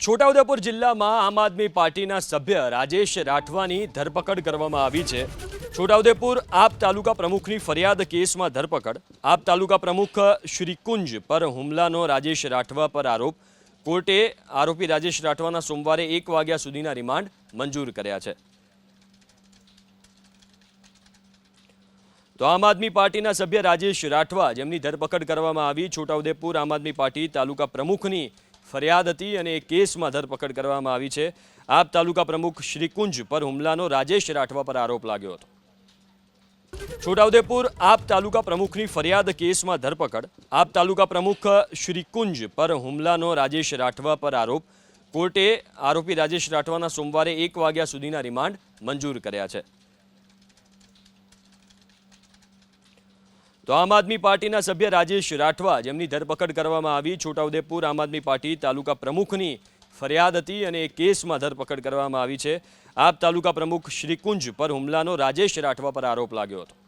છોટાઉદેપુર જિલ્લામાં આમ આદમી પાર્ટીના સભ્ય રાજેશ રાઠવાની ધરપકડ કરવામાં આવી છે। છોટાઉદેપુર આપ તાલુકા પ્રમુખની ફરિયાદ કેસમાં ધરપકડ। આપ તાલુકા પ્રમુખ શ્રી કુંજ પર હુમલાનો રાજેશ રાઠવા પર આરોપ। કોર્ટે આરોપી રાજેશ રાઠવાના સોમવારે 1 વાગ્યા સુધીના રિમાન્ડ મંજૂર કર્યા છે। તો આમ આદમી પાર્ટીના સભ્ય રાજેશ રાઠવા જેમની ધરપકડ કરવામાં આવી, છોટાઉદેપુર આમ આદમી પાર્ટી તાલુકા પ્રમુખની ફરિયાદ હતી અને એ કેસમાં ધરપકડ કરવામાં આવી છે। આપ તાલુકા પ્રમુખ શ્રી કુંજ પર હુમલાનો રાજેશ રાઠવા પર આરોપ લાગ્યો હતો। છોટાઉદેપુર આપ તાલુકા પ્રમુખની ફરિયાદ કેસમાં ધરપકડ। આપ તાલુકા પ્રમુખ શ્રી કુંજ પર હુમલાનો રાજેશ રાઠવા પર આરોપ। કોર્ટે આરોપી રાજેશ રાઠવાના સોમવારે 1 વાગ્યા સુધીના રિમાન્ડ મંજૂર કર્યા છે। તો આમ આદમી પાર્ટીના સભ્ય રાજેશ રાઠવા જેમની ધરપકડ કરવામાં આવી, છોટાઉદેપુર આમ આદમી પાર્ટી તાલુકા પ્રમુખની ફરિયાદ હતી અને એ કેસમાં ધરપકડ કરવામાં આવી છે। આપ તાલુકા પ્રમુખ શ્રી કુંજ પર હુમલાનો રાજેશ રાઠવા પર આરોપ લાગ્યો હતો।